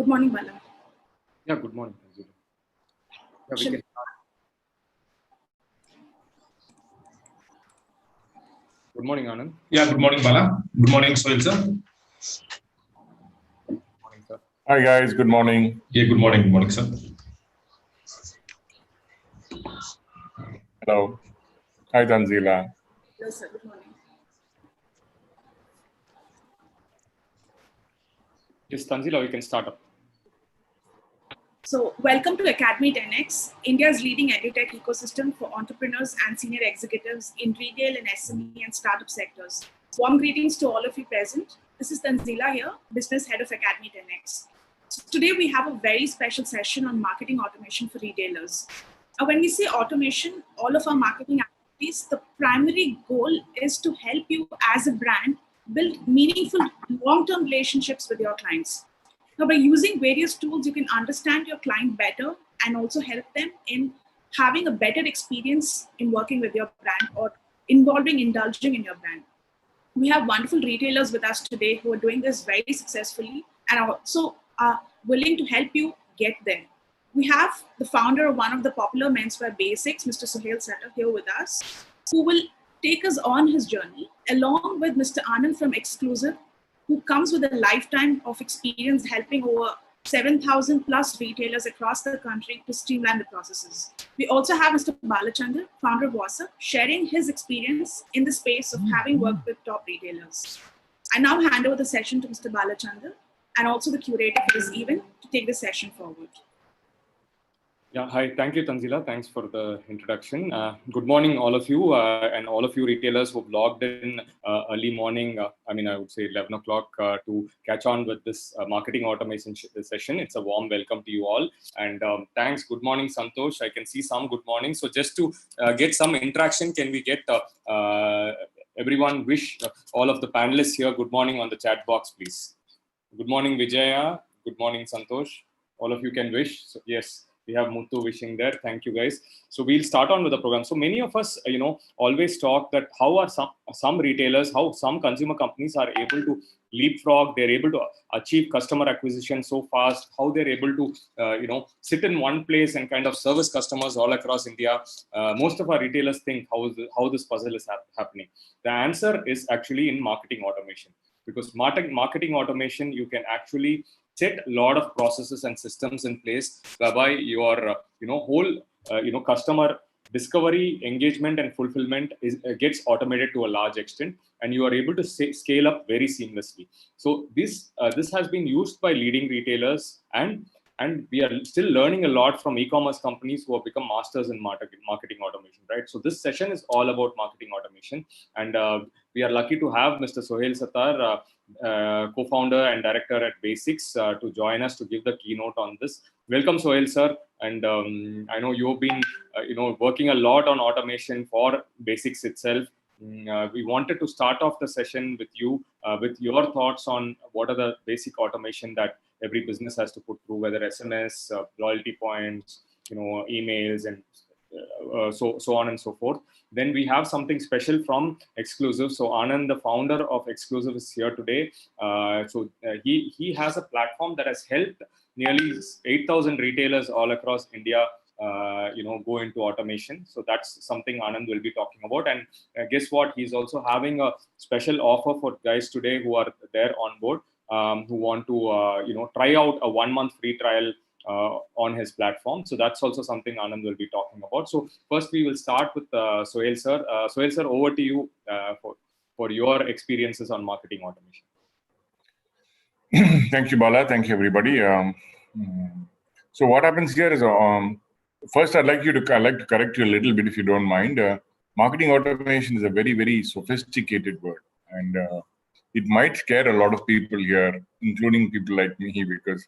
Good morning, Bala. Yeah, good morning. Yeah, we can start. Good morning, Anand. Yeah, good morning, Bala. Good morning, Suhail, sir. Good morning, sir. Hi, guys. Good morning. Yeah, good morning. Good morning, sir. Hello. Hi, Tanzila. Hello, sir. Good morning. Yes, Tanzila, we can start up. So, welcome to Academy 10X, India's leading edutech ecosystem for entrepreneurs and senior executives in retail and SME and startup sectors. Warm greetings to all of you present. This is Tanzila here, Business Head of Academy 10X. So today we have a very special session on marketing automation for retailers. Now, when we say automation, all of our marketing activities, the primary goal is to help you as a brand build meaningful long-term relationships with your clients. Now, by using various tools, you can understand your client better and also help them in having a better experience in working with your brand or indulging in your brand. We have wonderful retailers with us today who are doing this very successfully and also are willing to help you get there. We have the founder of one of the popular menswear basics, Mr. Suhail Sattar, here with us, who will take us on his journey, along with Mr. Anand from Exclusife, who comes with a lifetime of experience helping over 7,000 plus retailers across the country to streamline the processes. We also have Mr. Balachandar, founder of Wassup, sharing his experience in the space of having worked with top retailers. I now hand over the session to Mr. Balachandar and also the curator for this event to take the session forward. Yeah, hi. Thank you, Tanzila. Thanks for the introduction. Good morning, all of you, and all of you retailers who've logged in early morning. I would say 11 o'clock to catch on with this marketing automation session. It's a warm welcome to you all. And thanks. Good morning, Santosh. I can see some good morning. So just to get some interaction, can we get everyone wish all of the panelists here good morning on the chat box, please? Good morning, Vijaya. Good morning, Santosh. All of you can wish. So, yes. We have Muthu wishing there. Thank you, guys. So we'll start on with the program. So many of us, always talk that how are some retailers, how some consumer companies are able to leapfrog. They're able to achieve customer acquisition so fast. How they're able to, sit in one place and kind of service customers all across India. Most of our retailers think how this puzzle is happening. The answer is actually in marketing automation, because marketing automation, you can actually set a lot of processes and systems in place whereby your whole customer discovery, engagement, and fulfillment gets automated to a large extent, and you are able to scale up very seamlessly. So this has been used by leading retailers, and we are still learning a lot from e-commerce companies who have become masters in marketing automation, right? So this session is all about marketing automation, and we are lucky to have Mr. Suhail Sattar, co-founder and director at Basics, to join us to give the keynote on this. Welcome, Suhail, sir. And I know you've been, working a lot on automation for Basics itself. We wanted to start off the session with you, with your thoughts on what are the basic automation that every business has to put through, whether SMS, loyalty points, emails, and so on and so forth. Then we have something special from Exclusive. So Anand, the founder of Exclusive, is here today. He has a platform that has helped nearly 8,000 retailers all across India go into automation. So that's something Anand will be talking about. And guess what? He's also having a special offer for guys today who are there on board, who want to try out a 1 month free trial on his platform. So that's also something Anand will be talking about. So first we will start with Suhail sir. Suhail sir, over to you for your experiences on marketing automation. Thank you, Bala. Thank you, everybody. So what happens here is, first I'd like to correct you a little bit, if you don't mind. Marketing automation is a very, very sophisticated word, and it might scare a lot of people here, including people like me, because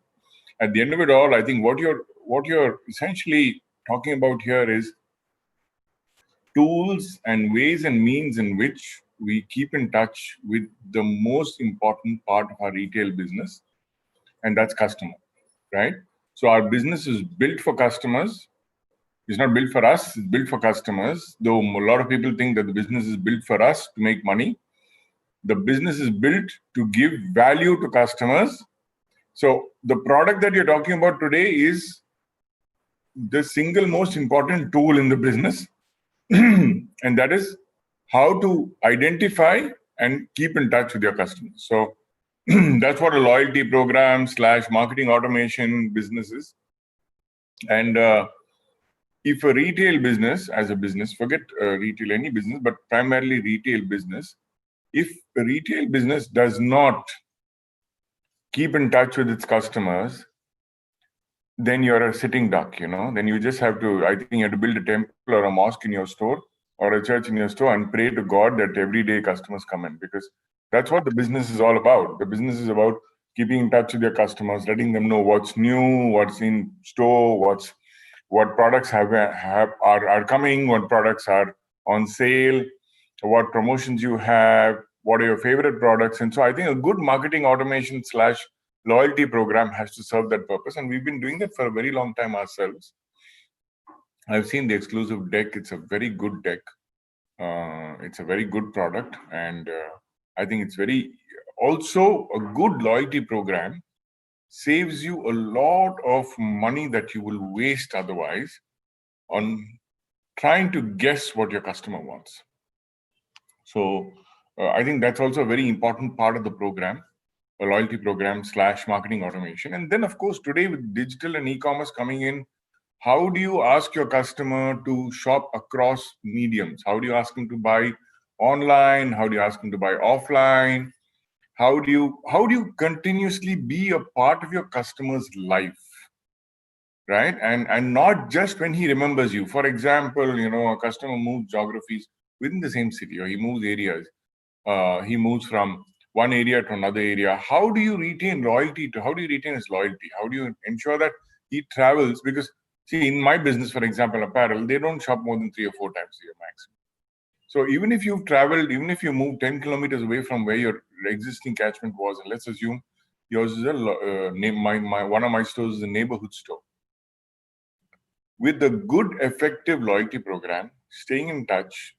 at the end of it all, I think what you're essentially talking about here is tools and ways and means in which we keep in touch with the most important part of our retail business, and that's customer, right? So our business is built for customers. It's not built for us, it's built for customers. Though a lot of people think that the business is built for us to make money, the business is built to give value to customers So the product that you're talking about today is the single most important tool in the business, and that is how to identify and keep in touch with your customers. So that's what a loyalty program / marketing automation business is. And if a retail business, as a business, forget retail, any business, but primarily retail business, if a retail business does not keep in touch with its customers, then you're a sitting duck, then you just have to, I think you have to build a temple or a mosque in your store or a church in your store and pray to God that every day customers come in, because that's what the business is all about. The business is about keeping in touch with your customers, letting them know what's new, what's in store, what products are coming, what products are on sale, what promotions you have, what are your favorite products. And so I think a good marketing automation / loyalty program has to serve that purpose. And we've been doing that for a very long time ourselves. I've seen the exclusive deck. It's a very good deck. It's a very good product. And I think it's also a good loyalty program saves you a lot of money that you will waste otherwise on trying to guess what your customer wants. So I think that's also a very important part of the program, a loyalty program / marketing automation. And then, of course, today with digital and e-commerce coming in, how do you ask your customer to shop across mediums? How do you ask them to buy online? How do you ask them to buy offline? How do you continuously be a part of your customer's life, right? And not just when he remembers you. For example, a customer moves geographies within the same city, or he moves areas. He moves from one area to another area. How do you retain loyalty how do you retain his loyalty? How do you ensure that he travels? Because see, in my business, for example, apparel, they don't shop more than 3 or 4 times a year maximum. So even if you've traveled, even if you moved 10 kilometers away from where your existing catchment was, and let's assume yours is one of my stores is a neighborhood store. With a good, effective loyalty program, staying in touch,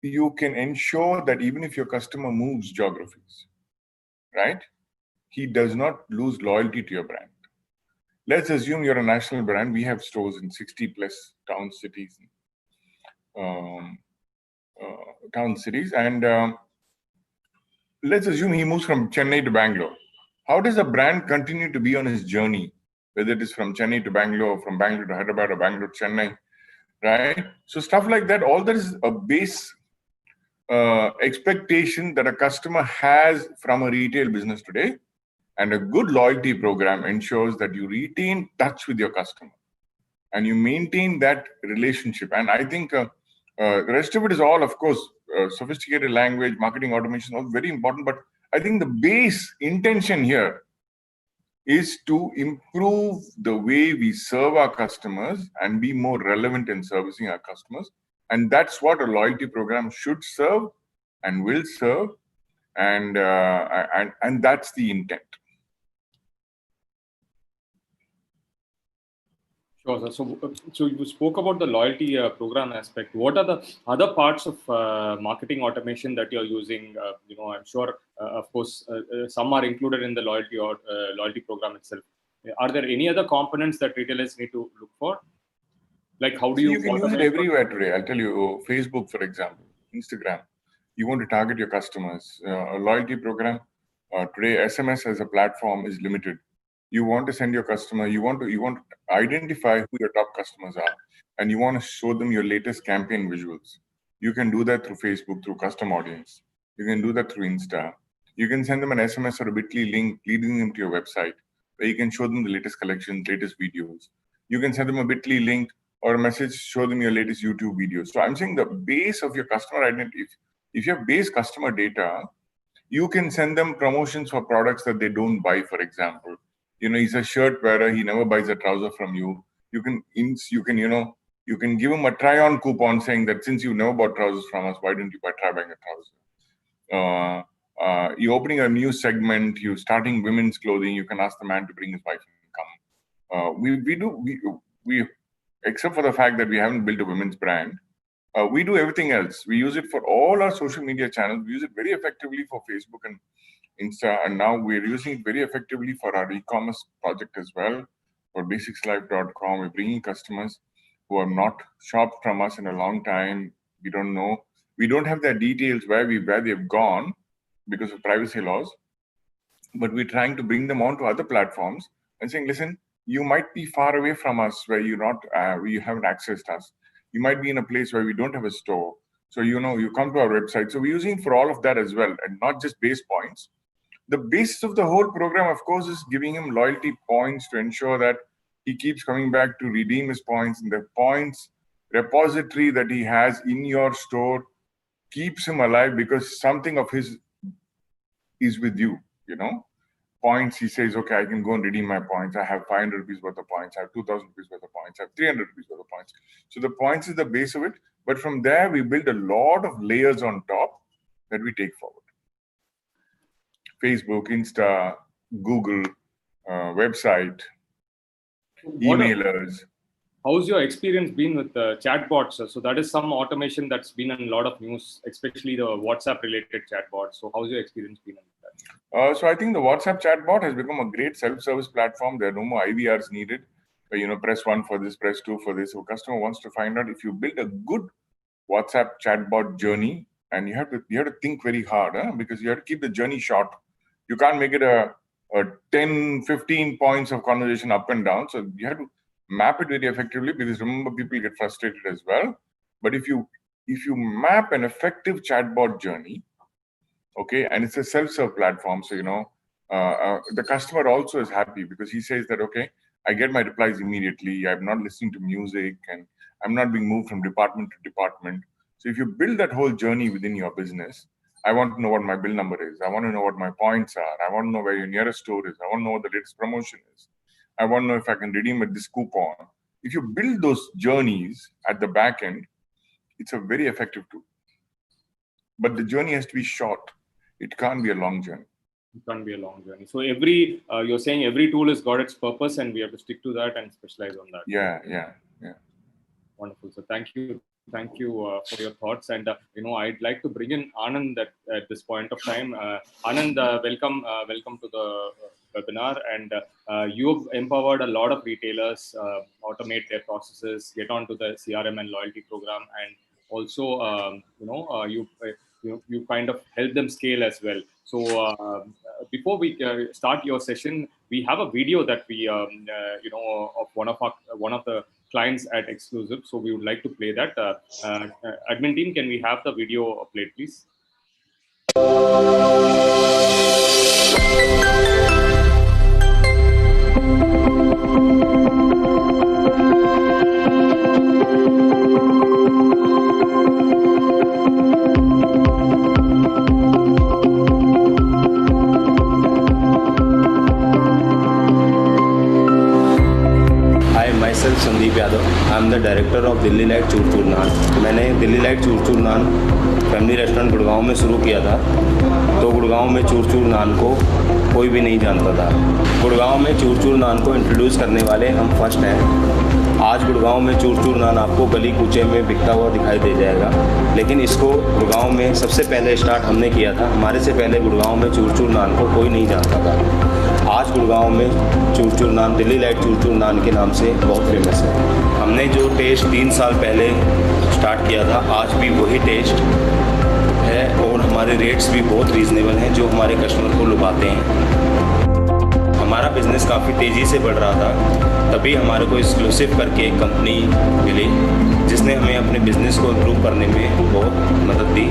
you can ensure that even if your customer moves geographies, right, he does not lose loyalty to your brand. Let's assume you're a national brand. We have stores in 60 plus towns, cities, and let's assume he moves from Chennai to Bangalore. How does a brand continue to be on his journey, whether it is from Chennai to Bangalore, from Bangalore to Hyderabad, or Bangalore to Chennai, right? So stuff like that, all that is a base expectation that a customer has from a retail business today. And a good loyalty program ensures that you retain touch with your customer and you maintain that relationship. And I think the rest of it is all, of course, sophisticated language, marketing automation, all very important. But I think the base intention here is to improve the way we serve our customers and be more relevant in servicing our customers. And that's what a loyalty program should serve and will serve. And that's the intent. Sure, sir. So you spoke about the loyalty program aspect. What are the other parts of marketing automation that you're using? I'm sure, of course, some are included in the loyalty program itself. Are there any other components that retailers need to look for? Like how do you can use it everywhere today. I'll tell you, Facebook, for example, Instagram. You want to target your customers. A loyalty program today, SMS as a platform is limited. You want to send your customer, you want to identify who your top customers are, and you want to show them your latest campaign visuals. You can do that through Facebook, through custom audience. You can do that through Insta. You can send them an SMS or a bit.ly link leading them to your website, where you can show them the latest collections, latest videos. You can send them a bit.ly link or a message, show them your latest YouTube videos. So I'm saying the base of your customer identity, if you have base customer data, you can send them promotions for products that they don't buy, for example. He's a shirt wearer. He never buys a trouser from you. You can give him a try-on coupon saying that since you never bought trousers from us, why don't you try buying a trouser? You're opening a new segment. You're starting women's clothing. You can ask the man to bring his wife and come. We except for the fact that we haven't built a women's brand, we do everything else. We use it for all our social media channels. We use it very effectively for Facebook Insta, and now we're using it very effectively for our e-commerce project as well. For basicslife.com, we're bringing customers who have not shopped from us in a long time. We don't know. We don't have their details where they've gone because of privacy laws, but we're trying to bring them onto other platforms and saying, listen, you might be far away from us where you haven't accessed us. You might be in a place where we don't have a store. So, you come to our website. So we're using for all of that as well, and not just base points. The basis of the whole program, of course, is giving him loyalty points to ensure that he keeps coming back to redeem his points, and the points repository that he has in your store keeps him alive because something of his is with you, Points, he says, okay, I can go and redeem my points. I have 500 rupees worth of points. I have 2,000 rupees worth of points. I have 300 rupees worth of points. So the points is the base of it. But from there, we build a lot of layers on top that we take forward. Facebook, Insta, Google, website, emailers. How's your experience been with chatbots? So that is some automation that's been in a lot of news, especially the WhatsApp-related chatbots. So how's your experience been on that? So I think the WhatsApp chatbot has become a great self-service platform. There are no more IVRs needed. Press 1 for this, press 2 for this. So customer wants to find out if you build a good WhatsApp chatbot journey, and you have to think very hard, because you have to keep the journey short. You can't make it a 10, 15 points of conversation up and down. So you have to map it very effectively, because remember, people get frustrated as well. But if you map an effective chatbot journey, okay, and it's a self-serve platform, so the customer also is happy because he says that, okay, I get my replies immediately. I'm not listening to music, and I'm not being moved from department to department. So if you build that whole journey within your business, I want to know what my bill number is. I want to know what my points are. I want to know where your nearest store is. I want to know what the latest promotion is. I want to know if I can redeem at this coupon. If you build those journeys at the back end, it's a very effective tool. But the journey has to be short. It can't be a long journey. It can't be a long journey. So you're saying every tool has got its purpose, and we have to stick to that and specialize on that. Yeah. Wonderful. So thank you for your thoughts. And I'd like to bring in Anand at this point of time. Anand, welcome to the webinar. And you've empowered a lot of retailers automate their processes, get onto the CRM and loyalty program, and also you kind of help them scale as well. So before we start your session, we have a video that we of one of the clients at Exclusive. So we would like to play that. Admin team, can we have the video played, please? I am the director of Delhi light चूर चूर नान। मैंने Delhi light चूर चूर नान family restaurant Gurgaon में शुरू किया था। तो गुड़गांव में चूर चूर नान को कोई भी नहीं जानता था। गुड़गांव में चूर चूर नान को इंट्रोड्यूस करने वाले हम फर्स्ट हैं। आज गुड़गांव में चूर चूर नान आपको गली कूचे में बिकता हुआ दिखाई दे जाएगा, लेकिन इसको गुड़गांव में सबसे पहले स्टार्ट हमने किया था। हमारे से पहले गुड़गांव में चूर चूर नान को कोई नहीं जानता था। आज गुड़गांव में चूर चूर नान दिल्ली लाइट चूर चूर नान के नाम से बहुत फेमस है। हमने जो टेस्ट 3 साल पहले स्टार्ट किया था, आज भी वही टेस्ट है और हमारे रेट्स भी बहुत रीज़नेबल हैं, जो हमारे कस्टमर को लुभाते हैं। हमारा बिज़नेस काफ़ी तेज़ी से बढ़ रहा था, तभी हमारे को एक्सक्लूसिव करके एक कंपनी मिली, जिसने हमें अपने बिज़नेस को इम्प्रूव करने में बहुत मदद दी।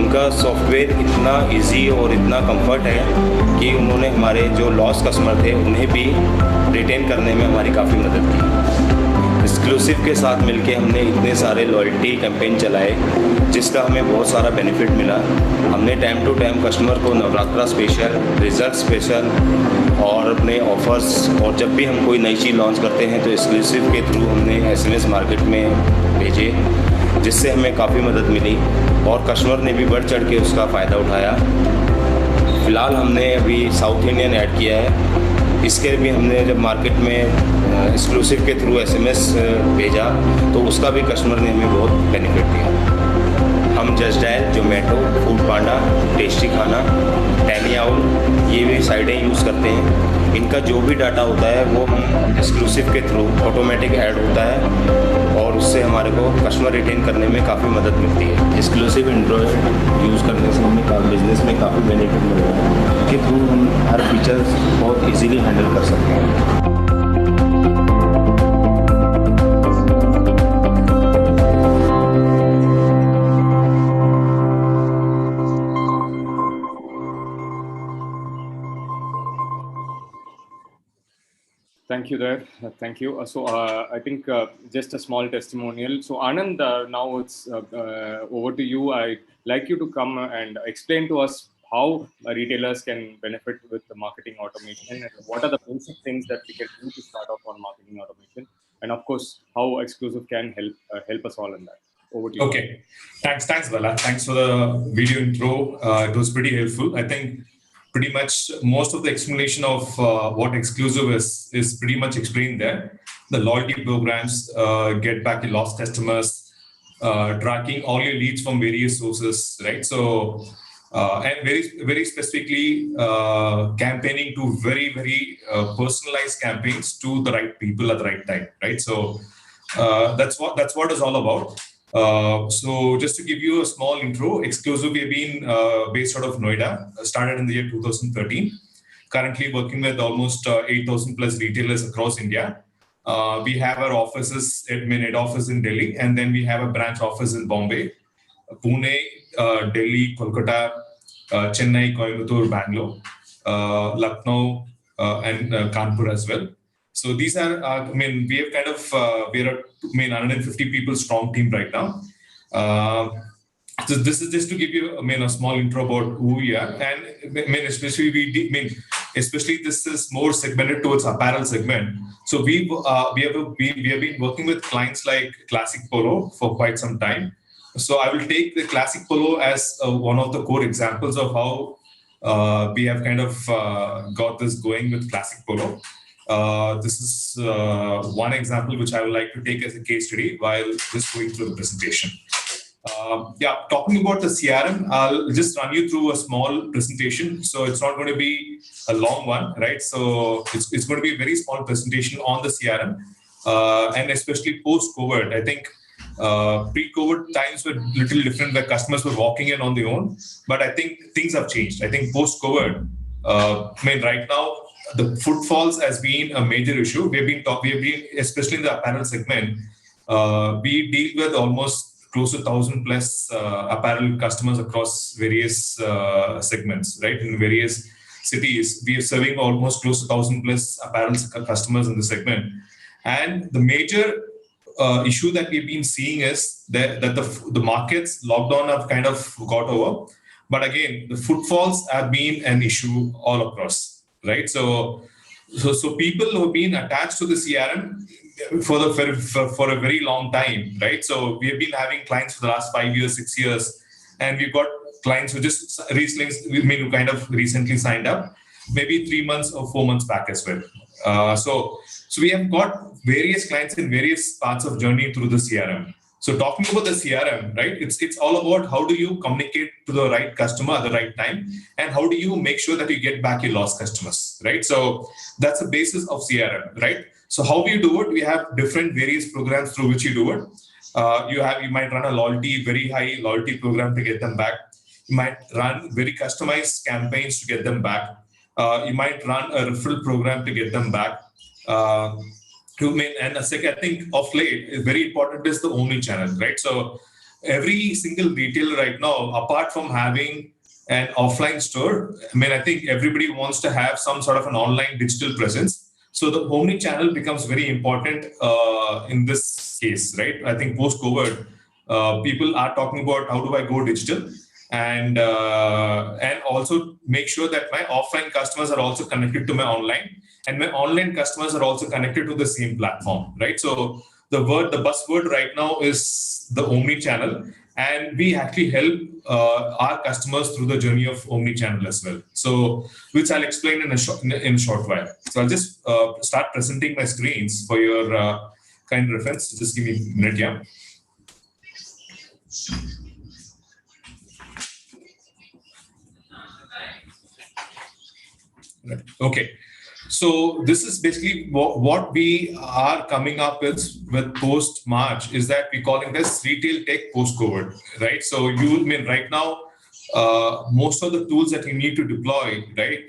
उनका सॉफ्टवेयर इतना इजी और इतना कंफर्ट है कि उन्होंने हमारे जो लॉस कस्टमर थे उन्हें भी रिटेन करने में हमारी काफ़ी मदद की। एक्सक्लूसिव के साथ मिलके हमने इतने सारे लॉयल्टी कैंपेन चलाए, जिसका हमें बहुत सारा बेनिफिट मिला। हमने टाइम टू टाइम कस्टमर को नवरात्रा स्पेशल, रिजल्ट स्पेशल और अपने ऑफर्स, और जब भी हम कोई नई चीज़ लॉन्च करते हैं तो एक्सक्लूसिव के थ्रू हमने SMS मार्केट में भेजे, जिससे हमें काफ़ी मदद मिली और कस्टमर ने भी बढ़ चढ़ के उसका फ़ायदा उठाया। फ़िलहाल हमने अभी साउथ इंडियन ऐड किया है, इसके भी हमने जब मार्केट में एक्सक्लूसिव के थ्रू SMS भेजा तो उसका भी कस्टमर ने हमें बहुत बेनिफिट दिया। हम हम जस्ट डायल, जोमेटो, फूड पांडा, टेस्टी खाना, टैनी आउल, ये भी साइटें यूज़ करते हैं। इनका जो भी डाटा होता है वो हम एक्सक्लूसिव के थ्रू ऑटोमेटिक ऐड होता है और उससे हमारे को कस्टमर रिटेन करने में काफ़ी मदद मिलती है। एक्सक्लूसिव एंड्रॉयड यूज़ करने से हमें बिजनेस में काफ़ी बेनिफिट मिल रहा है। के थ्रू हम हर फीचर्स बहुत इजीली हैंडल कर सकते हैं। Thank you there. Thank you. I think just a small testimonial. So Anand, now it's over to you. I'd like you to come and explain to us how retailers can benefit with the marketing automation and what are the basic things that we can do to start off on marketing automation. And of course, how Exclusive can help us all in that. Over to you. Okay. Thanks, Bala. Thanks for the video intro. It was pretty helpful. I think pretty much most of the explanation of what Exclusive is pretty much explained there. The loyalty programs, get back your lost customers, tracking all your leads from various sources, right? So, and very specifically, campaigning to very personalized campaigns to the right people at the right time, right? So that's what it's all about. So just to give you a small intro, Exclusive, we've been based out of Noida, started in the year 2013. Currently working with almost 8,000 plus retailers across India. We have our offices, head office in Delhi, and then we have a branch office in Bombay, Pune, Delhi, Kolkata, Chennai, Coimbatore, Bangalore, Lucknow, and Kanpur as well. So these are, we have kind of, we're a 150 people strong team right now. So this is just to give you, a small intro about who we are. And especially this is more segmented towards apparel segment. So we have been working with clients like Classic Polo for quite some time. So I will take the Classic Polo as one of the core examples of how we have kind of got this going with Classic Polo. This is one example which I would like to take as a case study while just going through the presentation. Talking about the CRM, I'll just run you through a small presentation. So it's not going to be a long one, right? So it's going to be a very small presentation on the CRM, and especially post-COVID. I think pre-COVID times were a little different where customers were walking in on their own, but I think things have changed. I think post-COVID, right now, the footfalls has been a major issue. We have been especially in the apparel segment. We deal with almost close to 1,000 plus apparel customers across various segments, right? In various cities, we are serving almost close to 1,000 plus apparel customers in the segment. And the major issue that we've been seeing is that the markets lockdown have kind of got over. But again, the footfalls have been an issue all across. Right, so people who have been attached to the CRM for a very long time, right? So we have been having clients for the last 5 years, 6 years, and we've got clients who just recently signed up, maybe 3 months or 4 months back as well. So we have got various clients in various parts of journey through the CRM. So talking about the CRM, right? It's all about how do you communicate to the right customer at the right time, and how do you make sure that you get back your lost customers, right? So that's the basis of CRM, right? So how we do it? We have different various programs through which you do it. You might run a very high loyalty program to get them back. You might run very customized campaigns to get them back. You might run a referral program to get them back. And a second, I think of late, very important is the omni-channel, right? So every single retailer right now, apart from having an offline store, I think everybody wants to have some sort of an online digital presence. So the omni-channel becomes very important in this case, right? I think post-COVID, people are talking about how do I go digital, and also make sure that my offline customers are also connected to my online, and my online customers are also connected to the same platform, right? So the buzzword right now is the omni-channel, and we actually help our customers through the journey of omni-channel as well. So, which I'll explain in a short while. So I'll just start presenting my screens for your kind reference. Just give me a minute, yeah. Okay. So this is basically what we are coming up with post-March is that we call it as retail tech post-COVID, right? So you mean right now, most of the tools that you need to deploy, right?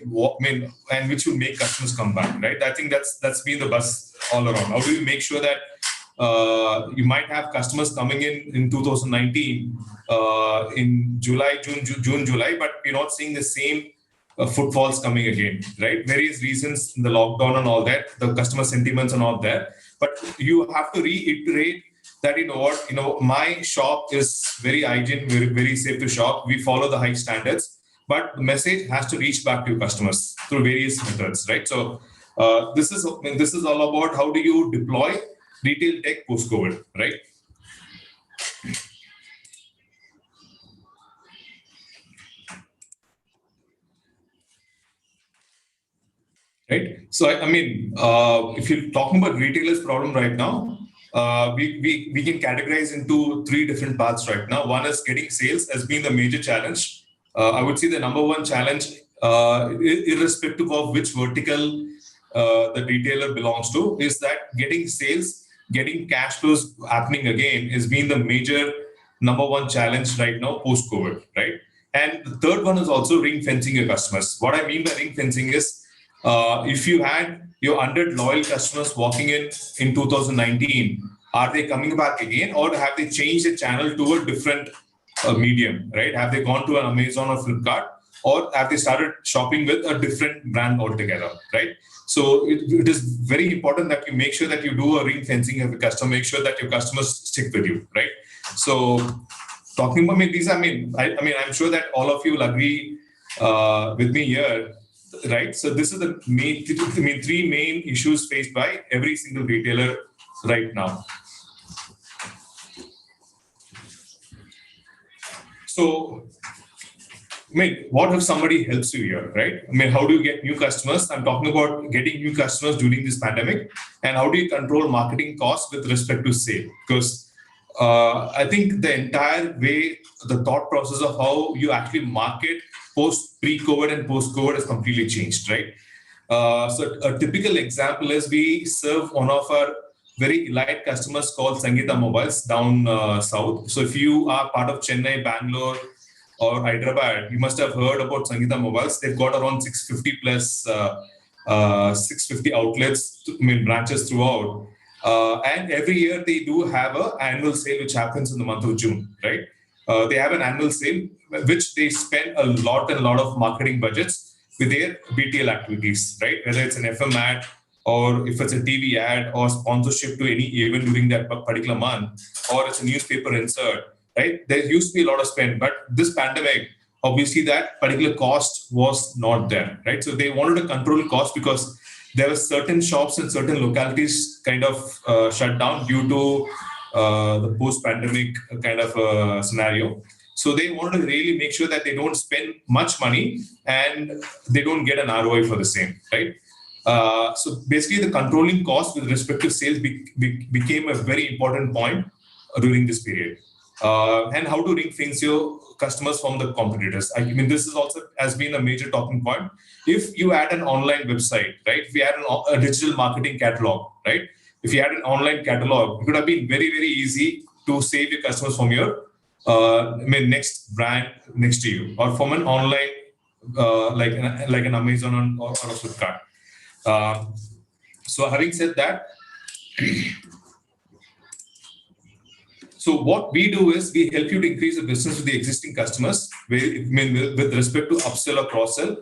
And which will make customers come back, right? I think that's been the buzz all around. How do you make sure that you might have customers coming in 2019 in June, July, but we're not seeing the same footfalls coming again, right? Various reasons, the lockdown and all that, the customer sentiments and all that. But you have to reiterate that, my shop is very hygiene, very safe to shop. We follow the high standards, but the message has to reach back to your customers through various methods, right? So this is all about how do you deploy retail tech post-COVID, right? Right. So if you're talking about retailers' problem right now, we can categorize into three different paths right now. One is getting sales as being the major challenge. I would say the number one challenge, irrespective of which vertical the retailer belongs to, is that getting sales, getting cash flows happening again is being the major number one challenge right now post-COVID, right? And the third one is also ring fencing your customers. What I mean by ring fencing is, if you had your 100 loyal customers walking in 2019, are they coming back again, or have they changed the channel to a different medium, right? Have they gone to an Amazon or Flipkart, or have they started shopping with a different brand altogether, right? So it is very important that you make sure that you do a ring fencing of your customer, make sure that your customers stick with you, right? So talking about these, I'm sure that all of you will agree with me here, right? So this is the three main issues faced by every single retailer right now. So, what if somebody helps you here, right? How do you get new customers? I'm talking about getting new customers during this pandemic, and how do you control marketing costs with respect to sale? Because I think the entire way, the thought process of how you actually market pre-COVID and post-COVID has completely changed, right? So a typical example is we serve one of our very elite customers called Sangeeta Mobiles down south. So if you are part of Chennai, Bangalore, or Hyderabad, you must have heard about Sangeeta Mobiles. They've got around 650 plus 650 outlets, branches throughout. And every year they do have an annual sale which happens in the month of June, right? They have an annual sale which they spend a lot of marketing budgets with their BTL activities, right? Whether it's an FM ad or if it's a TV ad or sponsorship to any event during that particular month, or it's a newspaper insert, right? There used to be a lot of spend, but this pandemic, obviously that particular cost was not there, right? So they wanted to control cost because there were certain shops in certain localities kind of shut down due to the post-pandemic kind of scenario. So they wanted to really make sure that they don't spend much money and they don't get an ROI for the same, right? So basically the controlling cost with respect to sales became a very important point during this period. And how to ring fence your customers from the competitors. This is also has been a major talking point. If you had an online website, right? If you had a digital marketing catalog, right? If you had an online catalog, it could have been very, very easy to save your customers from your next brand next to you, or from an online like an Amazon or a Flipkart. So having said that, so what we do is we help you to increase the business with the existing customers with respect to upsell or cross-sell.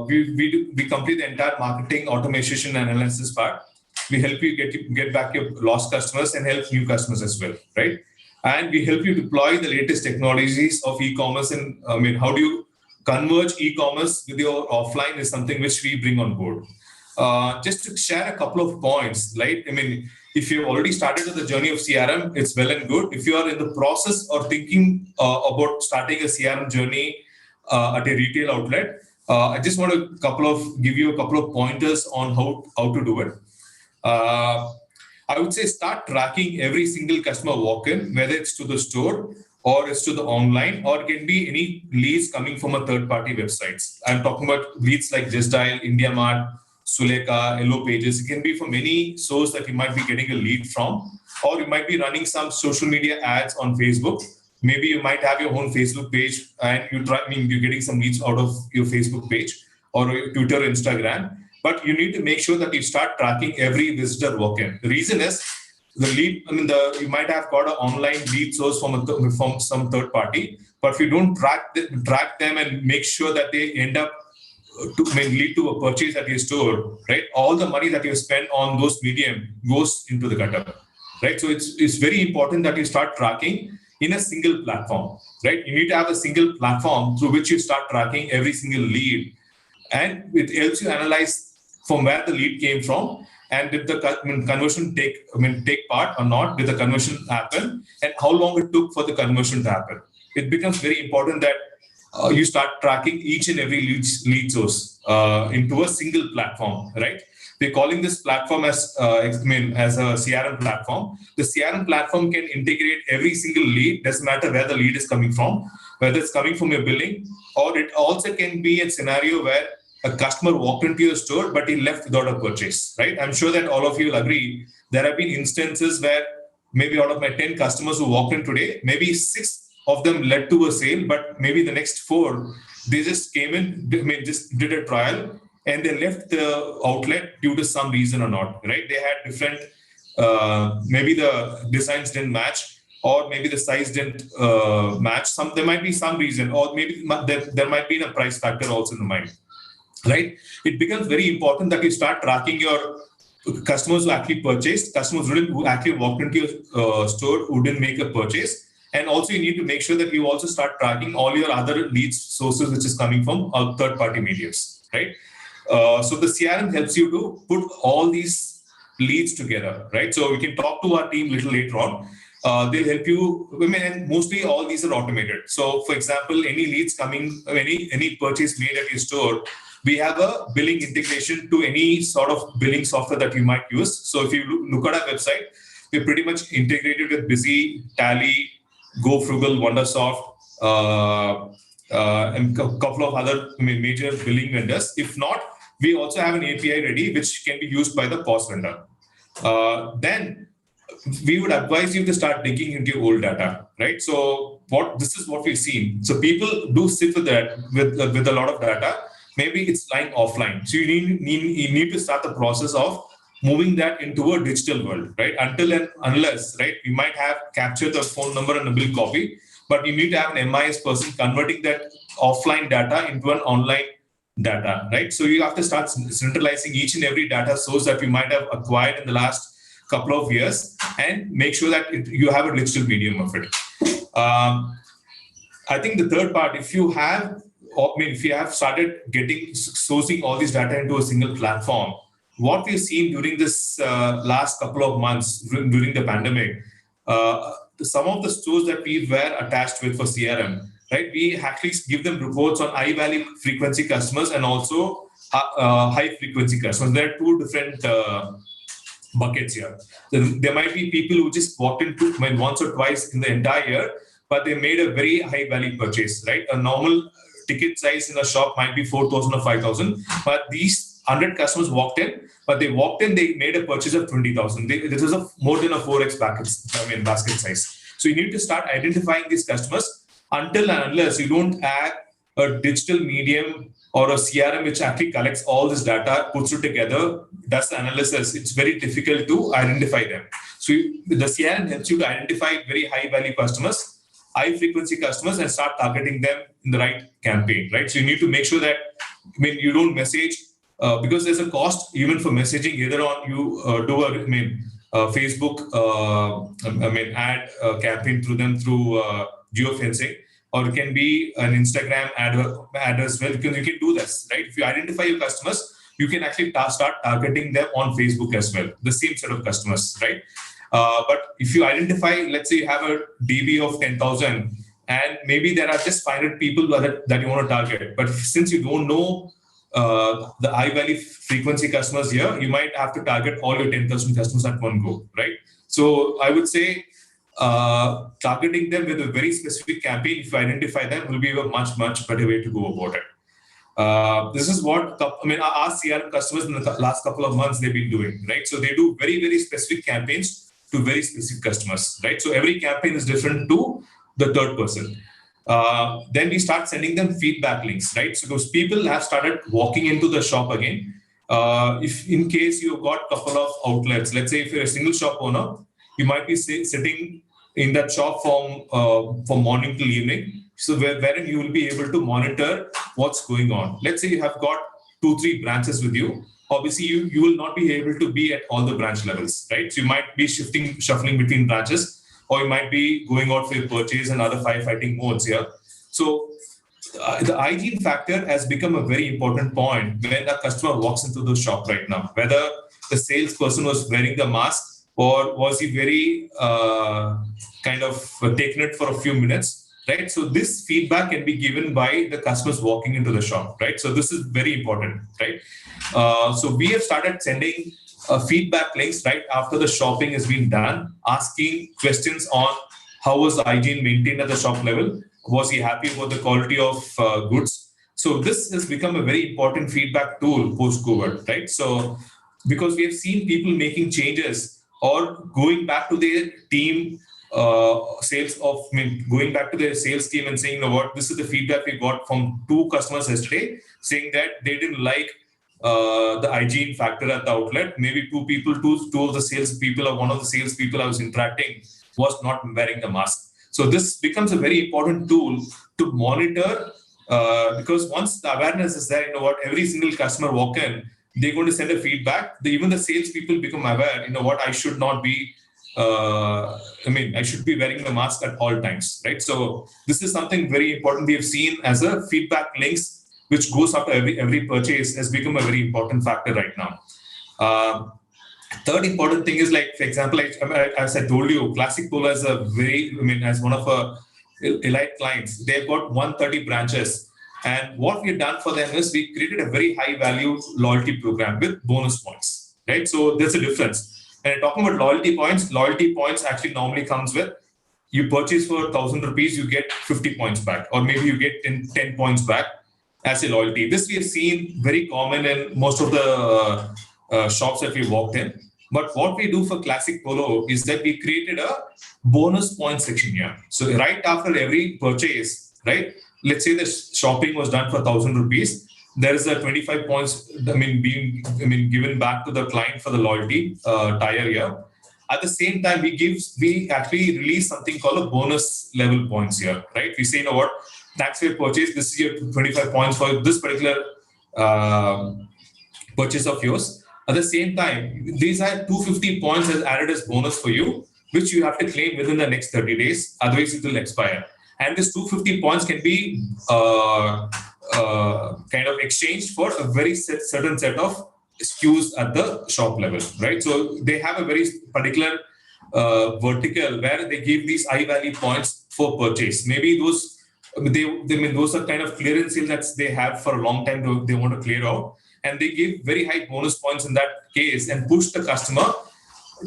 We complete the entire marketing automation and analysis part. We help you get back your lost customers and help new customers as well, right? And we help you deploy the latest technologies of e-commerce. And how do you converge e-commerce with your offline is something which we bring on board. Just to share a couple of points, right? If you've already started the journey of CRM, it's well and good. If you are in the process or thinking about starting a CRM journey at a retail outlet, I just want to give you a couple of pointers on how to do it. I would say start tracking every single customer walk-in, whether it's to the store or it's to the online, or it can be any leads coming from a third-party websites. I'm talking about leads like Just Dial, IndiaMart, Suleka, Yellow Pages. It can be from any source that you might be getting a lead from, or you might be running some social media ads on Facebook. Maybe you might have your own Facebook page and you're getting some leads out of your Facebook page or your Twitter, Instagram. But you need to make sure that you start tracking every visitor walk-in. The reason is the lead. You might have got an online lead source from some third party, but if you don't track them and make sure that they end up to lead to a purchase at your store, right? All the money that you spend on those medium goes into the gutter, right? So it's very important that you start tracking in a single platform, right? You need to have a single platform through which you start tracking every single lead, and it helps you analyze from where the lead came from, and did the conversion take part or not? Did the conversion happen, and how long it took for the conversion to happen? It becomes very important that you start tracking each and every lead source into a single platform, right? We're calling this platform as a CRM platform. The CRM platform can integrate every single lead, doesn't matter where the lead is coming from, whether it's coming from your billing, or it also can be a scenario where a customer walked into your store, but he left without a purchase, right? I'm sure that all of you will agree. There have been instances where maybe out of my 10 customers who walked in today, maybe 6 of them led to a sale, but maybe the next 4, they just came in, just did a trial, and they left the outlet due to some reason or not, right? They had different, maybe the designs didn't match, or maybe the size didn't match. There might be some reason, or maybe there might be a price factor also in the mind. Right? It becomes very important that you start tracking your customers who actually purchased, customers who actually walked into your store who didn't make a purchase. And also you need to make sure that you also start tracking all your other leads sources, which is coming from third-party mediums, right? So the CRM helps you to put all these leads together, right? So we can talk to our team a little later on. They'll help you, and mostly all these are automated. So for example, any leads coming, any purchase made at your store, we have a billing integration to any sort of billing software that you might use. So if you look at our website, we're pretty much integrated with Busy, Tally, GoFrugal, Wondersoft, and a couple of other major billing vendors. If not, we also have an API ready, which can be used by the POS vendor. Then we would advise you to start digging into your old data, right? So this is what we've seen. So people do sit with that, with a lot of data. Maybe it's lying offline. So you need to start the process of moving that into a digital world, right? Until and unless, right, we might have captured the phone number and a bill copy, but you need to have an MIS person converting that offline data into an online data, right? So you have to start centralizing each and every data source that you might have acquired in the last couple of years and make sure that you have a digital medium of it. I think the third part, if you have started sourcing all this data into a single platform, what we've seen during this last couple of months during the pandemic, some of the stores that we were attached with for CRM, right? We actually give them reports on high value frequency customers and also high frequency customers. There are 2 different buckets here. There might be people who just walked into once or twice in the entire year, but they made a very high value purchase, right? A normal ticket size in a shop might be 4,000 or 5,000, but these 100 customers walked in, they made a purchase of 20,000. This is more than a 4x basket size. So you need to start identifying these customers until and unless you don't add a digital medium or a CRM which actually collects all this data, puts it together, does the analysis. It's very difficult to identify them. So the CRM helps you to identify very high value customers, high frequency customers, and start targeting them in the right campaign, right? So you need to make sure that you don't message because there's a cost even for messaging. Either on you do a Facebook ad campaign through them through geofencing, or it can be an Instagram ad as well. Because you can do this, right? If you identify your customers, you can actually start targeting them on Facebook as well, the same set of customers, right? But if you identify, let's say you have a DB of 10,000 and maybe there are just 500 people that you want to target. But since you don't know the high value frequency customers here, you might have to target all your 10,000 customers at one go, right? So I would say targeting them with a very specific campaign, if you identify them, will be a much better way to go about it. This is what our CRM customers in the last couple of months they've been doing, right? So they do very specific campaigns to very specific customers, right? So every campaign is different to the third person. Then we start sending them feedback links, right? So those people have started walking into the shop again. If in case you've got a couple of outlets, let's say if you're a single shop owner, you might be sitting in that shop from morning till evening. So wherein you will be able to monitor what's going on. Let's say you have got 2-3 branches with you. Obviously, you will not be able to be at all the branch levels, right? So you might be shuffling between branches, or you might be going out for your purchase and other firefighting modes here. So the hygiene factor has become a very important point when a customer walks into the shop right now. Whether the salesperson was wearing the mask or was he very kind of taking it for a few minutes, right? So this feedback can be given by the customers walking into the shop, right? So this is very important, right? So we have started sending feedback links right after the shopping has been done, asking questions on how was the hygiene maintained at the shop level. Was he happy about the quality of goods? So this has become a very important feedback tool post-COVID, right? So because we have seen people making changes or going back to their team going back to their sales team and saying, you know what, this is the feedback we got from 2 customers yesterday, saying that they didn't like the hygiene factor at the outlet. Maybe two of the sales people or one of the sales people I was interacting was not wearing the mask. So this becomes a very important tool to monitor because once the awareness is there, you know what, every single customer walk in, they're going to send a feedback. Even the sales people become aware, you know what, I should not be, I should be wearing the mask at all times, right? So this is something very important we have seen as a feedback links, which goes after every purchase, has become a very important factor right now. Third important thing is, like, for example, as I told you, Classic Polo is as one of our elite clients, they've got 130 branches. And what we've done for them is we created a very high value loyalty program with bonus points, right? So there's a difference. And talking about loyalty points actually normally comes with, you purchase for 1,000 rupees, you get 50 points back, or maybe you get 10 points back as a loyalty. This we have seen very common in most of the shops that we walked in. But what we do for Classic Polo is that we created a bonus point section here. So right after every purchase, right? Let's say the shopping was done for 1,000 rupees. There is a 25 points, being given back to the client for the loyalty tier here. At the same time, we actually release something called a bonus level points here, right? We say, you know what, thanks for your purchase. This is your 25 points for this particular purchase of yours. At the same time, these are 250 points as added as bonus for you, which you have to claim within the next 30 days. Otherwise, it will expire. And this 250 points can be kind of exchanged for a very certain set of SKUs at the shop level, right? So they have a very particular vertical where they give these high value points for purchase. Maybe those are kind of clearance sales that they have for a long time. They want to clear out, and they give very high bonus points in that case and push the customer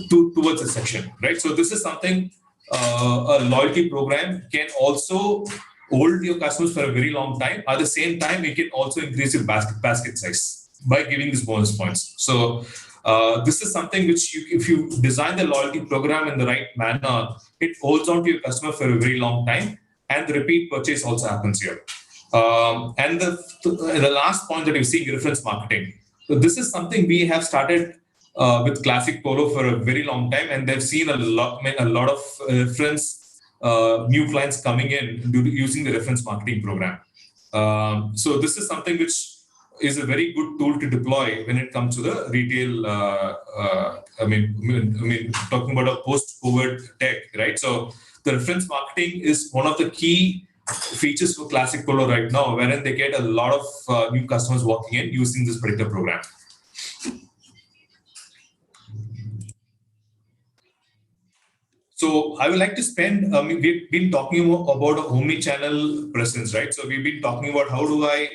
towards a section, right? So this is something a loyalty program can also hold your customers for a very long time. At the same time, it can also increase your basket size by giving these bonus points. So this is something which if you design the loyalty program in the right manner, it holds on to your customer for a very long time, and the repeat purchase also happens here. And the last point that you're seeing, reference marketing. So this is something we have started with Classic Polo for a very long time, and they've seen a lot of reference new clients coming in using the reference marketing program. So this is something which is a very good tool to deploy when it comes to the retail. Talking about a post-COVID tech, right? So the reference marketing is one of the key features for Classic Polo right now, wherein they get a lot of new customers walking in using this particular program. So I would like to spend, we've been talking about an omni-channel presence, right? So we've been talking about how do I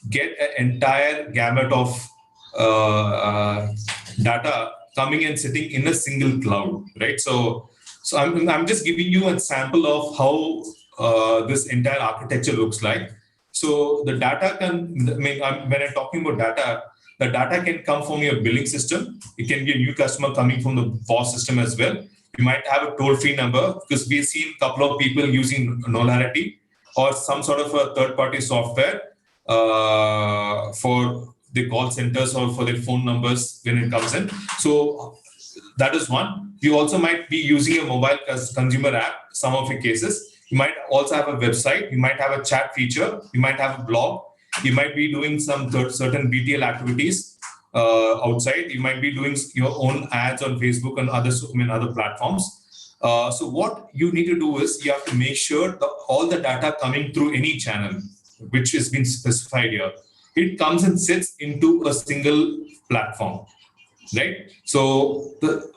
get an entire gamut of data coming and sitting in a single cloud, right? So So I'm just giving you a sample of how this entire architecture looks like. So the data can, when I'm talking about data, the data can come from your billing system. It can be a new customer coming from the POS system as well. You might have a toll-free number, because we've seen a couple of people using Knowlarity or some sort of a third-party software for the call centers or for their phone numbers when it comes in. So that is one. You also might be using a mobile consumer app, some of your cases. You might also have a website. You might have a chat feature. You might have a blog. You might be doing some certain BTL activities outside. You might be doing your own ads on Facebook and other platforms. So what you need to do is you have to make sure that all the data coming through any channel, which has been specified here, it comes and sits into a single platform, right? So the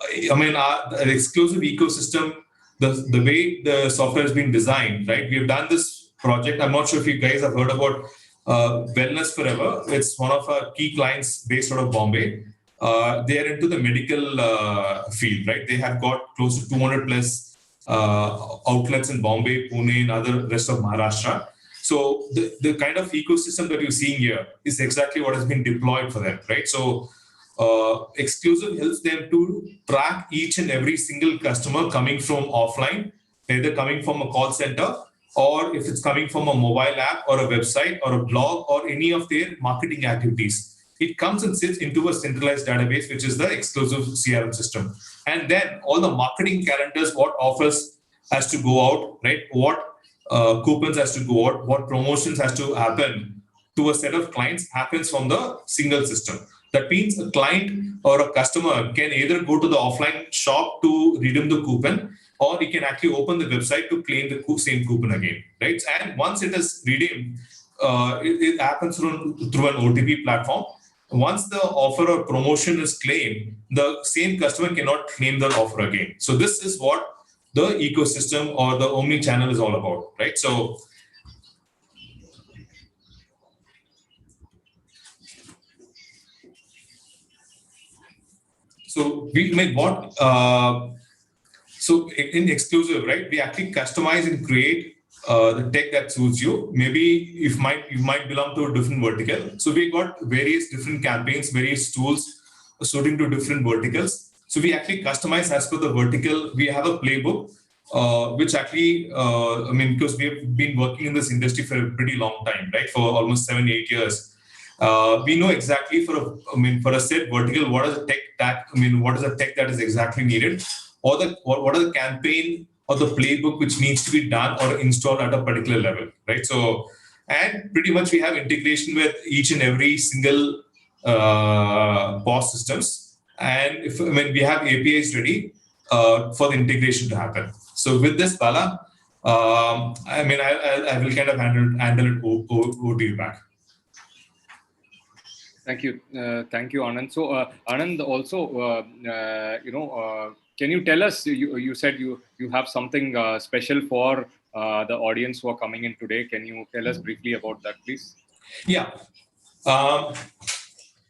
exclusive ecosystem, the way the software has been designed, right? We have done this project. I'm not sure if you guys have heard about Wellness Forever. It's one of our key clients based out of Bombay. They are into the medical field, right? They have got close to 200 plus outlets in Bombay, Pune, and other rest of Maharashtra. So the kind of ecosystem that you're seeing here is exactly what has been deployed for them, right? So Exclusive helps them to track each and every single customer coming from offline, either coming from a call center, or if it's coming from a mobile app or a website or a blog or any of their marketing activities. It comes and sits into a centralized database, which is the Exclusive CRM system. And then all the marketing calendars, what offers has to go out, right? What coupons has to go out, what promotions has to happen to a set of clients happens from the single system. That means a client or a customer can either go to the offline shop to redeem the coupon, or he can actually open the website to claim the same coupon again, right? And once it is redeemed, it happens through an OTP platform. Once the offer or promotion is claimed, the same customer cannot claim the offer again. So this is what the ecosystem or the omni-channel is all about, right? So we made what? So in Exclusive, right? We actually customize and create the tech that suits you. Maybe you might belong to a different vertical. So we got various different campaigns, various tools suiting to different verticals. So we actually customize as per the vertical. We have a playbook, which actually, because we have been working in this industry for a pretty long time, right? For almost 7-8 years. We know exactly for a set vertical, what is the tech what is the tech that is exactly needed, or what are the campaign or the playbook which needs to be done or installed at a particular level, right? So, and pretty much we have integration with each and every single POS systems, and we have APIs ready for the integration to happen. So with this, Bala, I will kind of handle it over to you back. Thank you, Anand. So, Anand, also, can you tell us? You said you have something special for the audience who are coming in today. Can you tell us briefly about that, please? Yeah.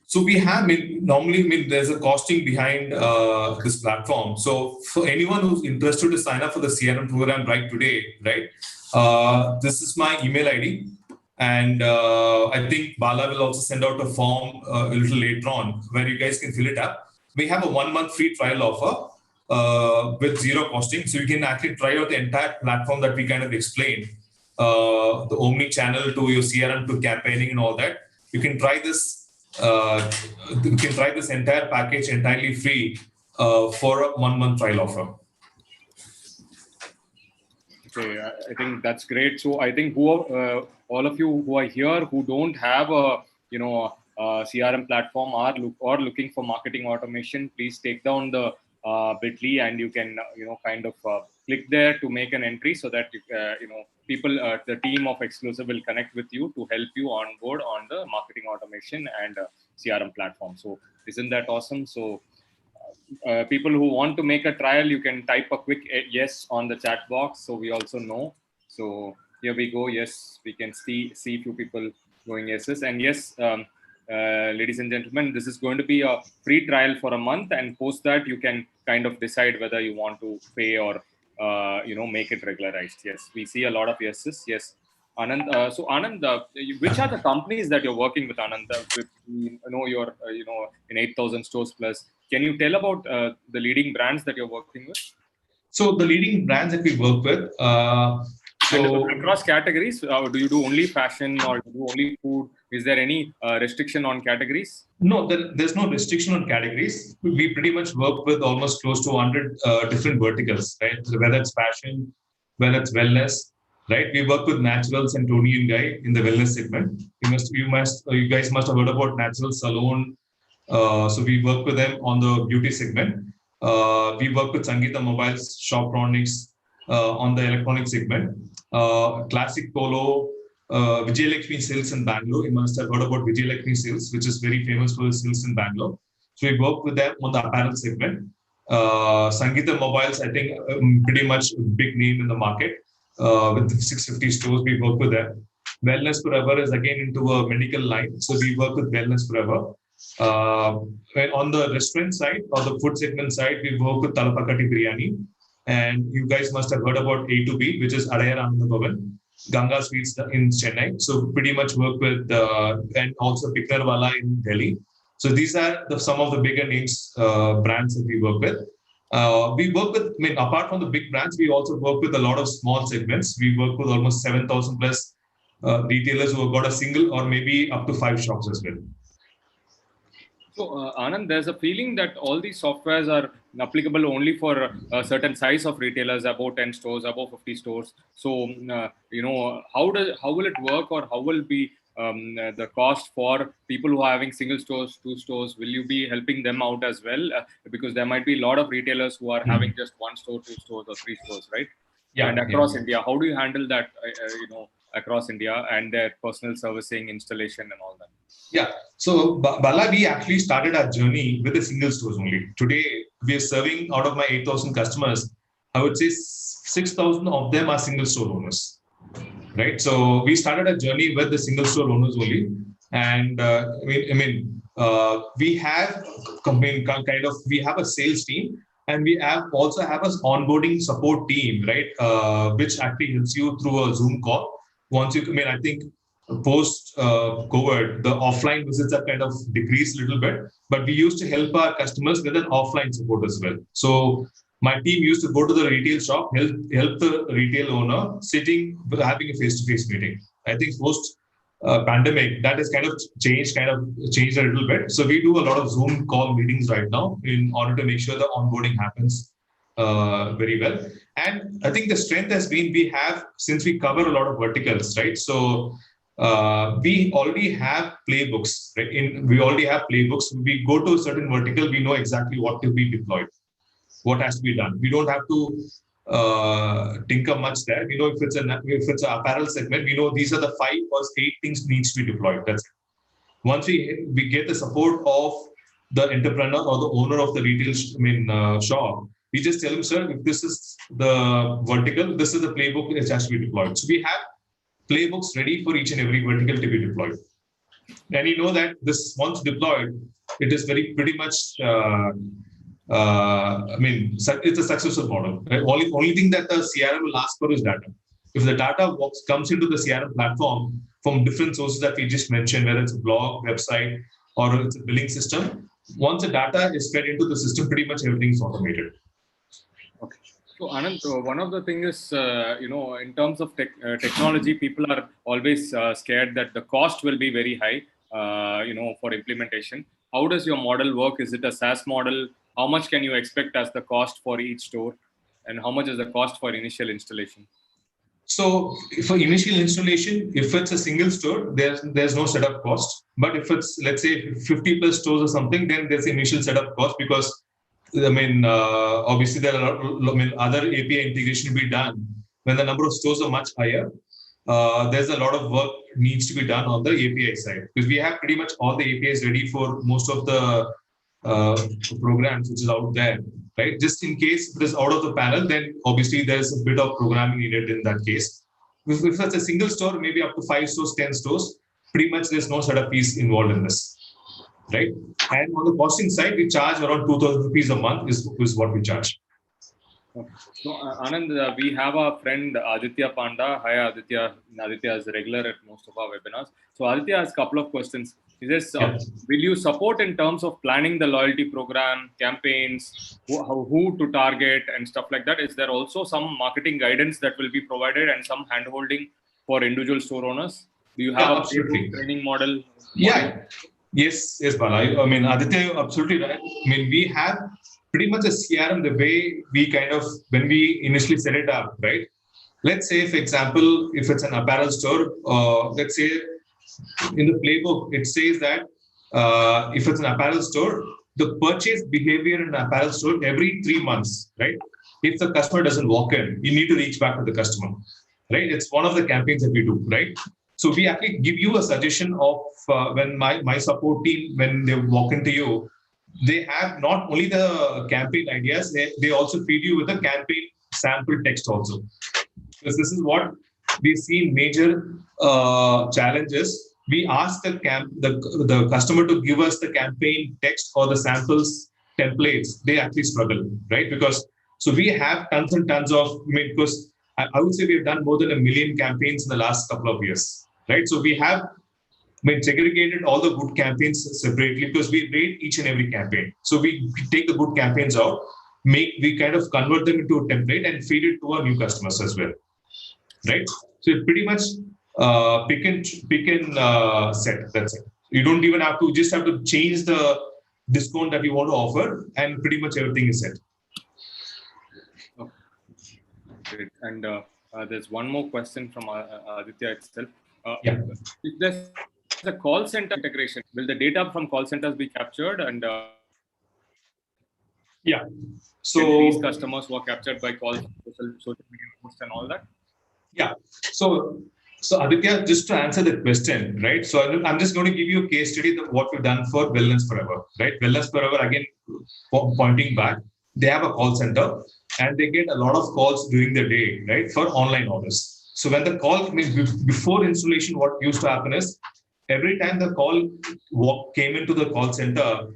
So we have normally there's a costing behind this platform. So for anyone who's interested to sign up for the CRM program right today, right? This is my email ID. And I think Bala will also send out a form a little later on where you guys can fill it up. We have a 1-month free trial offer with zero costing. So you can actually try out the entire platform that we kind of explained, the omni-channel to your CRM to campaigning and all that. You can try this. You can try this entire package entirely free for a 1-month trial offer. Okay, I think that's great. So I think all of you who are here who don't have a CRM platform or looking for marketing automation, please take down the bit.ly and you can kind of click there to make an entry so that people, the team of Exclusive will connect with you to help you on board on the marketing automation and CRM platform. So isn't that awesome? So people who want to make a trial, you can type a quick yes on the chat box so we also know. So here we go. Yes, we can see few people going yeses. And yes, ladies and gentlemen, this is going to be a free trial for a month, and post that you can kind of decide whether you want to pay or make it regularized. Yes, we see a lot of yeses. Yes, Anand. So Anand, which are the companies that you're working with, Anand? You're in 8,000 stores plus. Can you tell about the leading brands that you're working with? So the leading brands that we work with. So across categories, do you do only fashion or do you do only food? Is there any restriction on categories? No, there's no restriction on categories. We pretty much work with almost close to 100 different verticals, right? So whether it's fashion, whether it's wellness, right? We work with Naturals and Tony and Guy in the wellness segment. You guys must have heard about Natural Salon. So we work with them on the beauty segment. We work with Sangeeta Mobiles, Shoptronics on the electronic segment. Classic Polo, Vijayalakshmi Silks in Bangalore. You must have heard about Vijayalakshmi Silks, which is very famous for the silks in Bangalore. So we work with them on the apparel segment. Sangeeta Mobiles, I think pretty much a big name in the market. With 650 stores, we work with them. Wellness Forever is again into a medical line. So we work with Wellness Forever. And on the restaurant side or the food segment side, we work with Talapakati Biryani. And you guys must have heard about A2B, which is Adayar Ananda Bhavan, Ganga Sweets in Chennai. So pretty much work with, and also Piklarwala in Delhi. So these are some of the bigger names, brands that we work with. We work with, apart from the big brands, we also work with a lot of small segments. We work with almost 7,000 plus retailers who have got a single or maybe up to 5 shops as well. So, Anand, there's a feeling that all these softwares are applicable only for a certain size of retailers, above 10 stores, above 50 stores. So, how will it work, or how will be the cost for people who are having single stores, 2 stores? Will you be helping them out as well? Because there might be a lot of retailers who are having just 1 store, 2 stores, or 3 stores, right? Yeah. And across India, how do you handle that? Across India and their personal servicing, installation, and all that. Yeah. So Bala, we actually started our journey with the single stores only. Today, we are serving out of my 8,000 customers. I would say 6,000 of them are single store owners, right? So we started a journey with the single store owners only. And we have we have a sales team, and we also have an onboarding support team, right? Which actually helps you through a Zoom call. Once I think post COVID, the offline visits have kind of decreased a little bit, but we used to help our customers with an offline support as well. So my team used to go to the retail shop, help the retail owner having a face-to-face meeting. I think post pandemic, that has kind of changed a little bit. So we do a lot of Zoom call meetings right now in order to make sure the onboarding happens very well. And I think the strength has been since we cover a lot of verticals, right? So we already have playbooks, right? We already have playbooks. We go to a certain vertical, we know exactly what to be deployed, what has to be done. We don't have to tinker much there. We know if it's an apparel segment, we know these are the 5 or 8 things needs to be deployed. That's it. Once we get the support of the entrepreneur or the owner of the retail shop, we just tell them, sir, if this is the vertical, this is the playbook which has to be deployed. So we have playbooks ready for each and every vertical to be deployed. And you know that this once deployed, it is pretty much, it's a successful model. Right? Only thing that the CRM will ask for is data. If the data comes into the CRM platform from different sources that we just mentioned, whether it's a blog, website, or it's a billing system, once the data is fed into the system, pretty much everything is automated. Okay. So Anand, one of the things is, in terms of technology, people are always scared that the cost will be very high, for implementation. How does your model work? Is it a SaaS model? How much can you expect as the cost for each store? And how much is the cost for initial installation? So for initial installation, if it's a single store, there's no setup cost. But if it's, let's say, 50 plus stores or something, then there's initial setup cost because obviously there are other API integration to be done. When the number of stores are much higher, there's a lot of work needs to be done on the API side, because we have pretty much all the APIs ready for most of the programs which is out there, right? Just in case it is out of the panel, then obviously there's a bit of programming needed in that case. If it's a single store, maybe up to 5 stores, 10 stores, pretty much there's no setup fees involved in this, right? And on the costing side, we charge around 2,000 rupees a month is what we charge. Okay. So, Anand, we have a friend, Aditya Panda. Hi, Aditya. Aditya is a regular at most of our webinars. So, Aditya has a couple of questions. He says, will you support in terms of planning the loyalty program, campaigns, who to target and stuff like that? Is there also some marketing guidance that will be provided and some handholding for individual store owners? Do you have a training model? Yeah. Yes, Bala. I mean, Aditya, you're absolutely right. I mean, we have pretty much a CRM the way we kind of, when we initially set it up, right? Let's say, for example, if it's an apparel store, let's say in the playbook, it says that if it's an apparel store, the purchase behavior in an apparel store every 3 months, right? If the customer doesn't walk in, you need to reach back to the customer, right? It's one of the campaigns that we do, right? So we actually give you a suggestion of when my support team, when they walk into you, they have not only the campaign ideas, they also feed you with a campaign sample text also. Because this is what we see major challenges. We ask the customer to give us the campaign text or the samples templates. They actually struggle, right? Because so we have tons and tons of, I mean, because I would say we've done more than 1 million campaigns in the last couple of years, right? So we have segregated all the good campaigns separately because we rate each and every campaign. So we take the good campaigns out, we kind of convert them into a template and feed it to our new customers as well, right? So it's pretty much pick and set. That's it. You don't even have to, just have to change the discount that you want to offer, and pretty much everything is set. Okay. Great. And there's one more question from Aditya itself. If there's a call center integration, will the data from call centers be captured? And so these customers who are captured by calls, social media posts and all that? So Aditya, just to answer the question, right? So I'm just going to give you a case study of what we've done for Wellness Forever, right? Wellness Forever, again, pointing back, they have a call center and they get a lot of calls during the day, right? For online orders. So when the call, before installation, what used to happen is every time the call came into the call center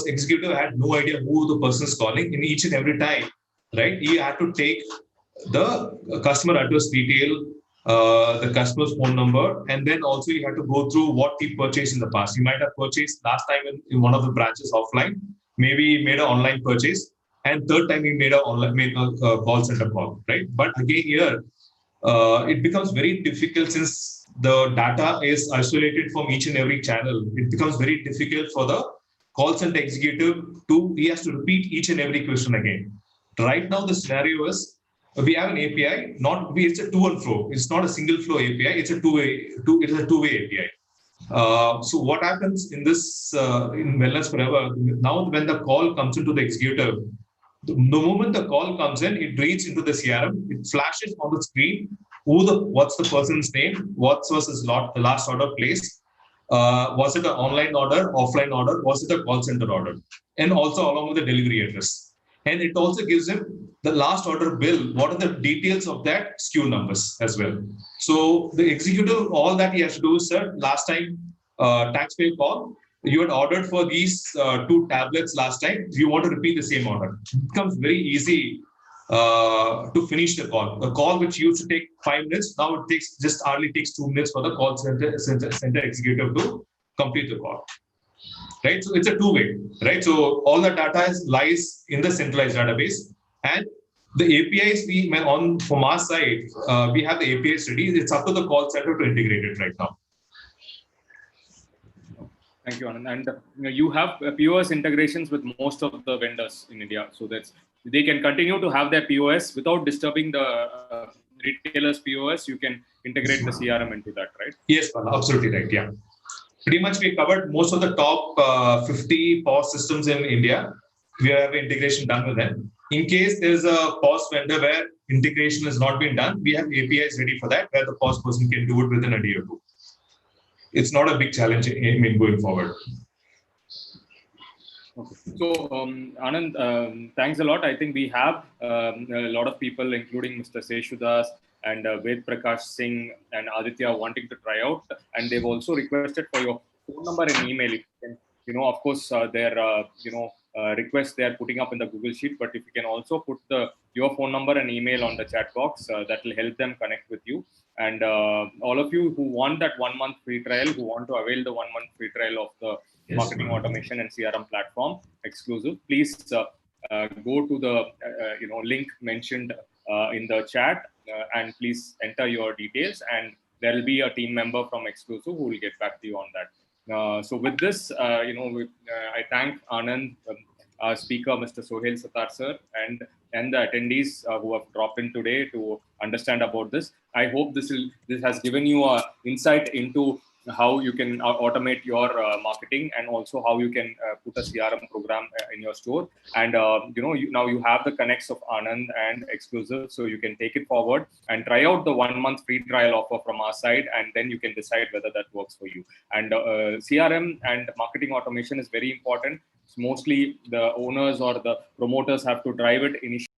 executive had no idea who the person is calling in each and every time, right? He had to take the customer address detail, the customer's phone number, and then also you have to go through what he purchased in the past. You might have purchased last time in one of the branches offline, maybe he made an online purchase, and third time he made a call center call, right? But again here, it becomes very difficult since the data is isolated from each and every channel. It becomes very difficult for the call center executive he has to repeat each and every question again. Right now, the scenario is we have an API, it's a to and fro. It's not a single flow API. It's a two-way API. So what happens in this in Wellness Forever? Now, when the call comes into the executive, the moment the call comes in, it reads into the CRM. It flashes on the screen what's the person's name, what was his last order placed, was it an online order, offline order, was it a call center order, and also along with the delivery address. And it also gives him the last order bill, what are the details of that SKU numbers as well. So the executive, all that he has to do is, sir, last time taxpayer call, you had ordered for these 2 tablets last time. Do you want to repeat the same order? It becomes very easy to finish the call. The call which used to take 5 minutes, now it hardly takes 2 minutes for the call center executive to complete the call. Right, so it's a two-way, right? So all the data lies in the centralized database, and the APIs from our side, we have the APIs ready. It's up to the call center to integrate it right now. Thank you, Anand. And you have POS integrations with most of the vendors in India, so that they can continue to have their POS without disturbing the retailer's POS. You can integrate the CRM into that, right? Yes, absolutely right. Yeah. Pretty much we covered most of the top 50 POS systems in India. We have integration done with them. In case there's a POS vendor where integration has not been done, we have APIs ready for that, where the POS person can do it within a day or two. It's not a big challenge going forward. Okay. So, Anand, thanks a lot. I think we have a lot of people, including Mr. Seshudas, and Ved Prakash Singh and Aditya wanting to try out, and they've also requested for your phone number and email. If you can, of course, their request they are putting up in the Google Sheet, but if you can also put your phone number and email on the chat box, that will help them connect with you. And all of you who want that 1 month free trial, who want to avail the 1 month free trial of the marketing automation and CRM platform exclusive, please go to the link mentioned in the chat and please enter your details, and there will be a team member from exclusive who will get back to you on that. So with this, I thank Anand, our speaker, Mr. Suhail Sattar sir, and the attendees who have dropped in today to understand about this. I hope this has given you an insight into how you can automate your marketing, and also how you can put a CRM program in your store. And now you have the connects of Anand and exclusive, so you can take it forward and try out the 1 month free trial offer from our side, and then you can decide whether that works for you. And CRM and marketing automation is very important. Mostly the owners or the promoters have to drive it initially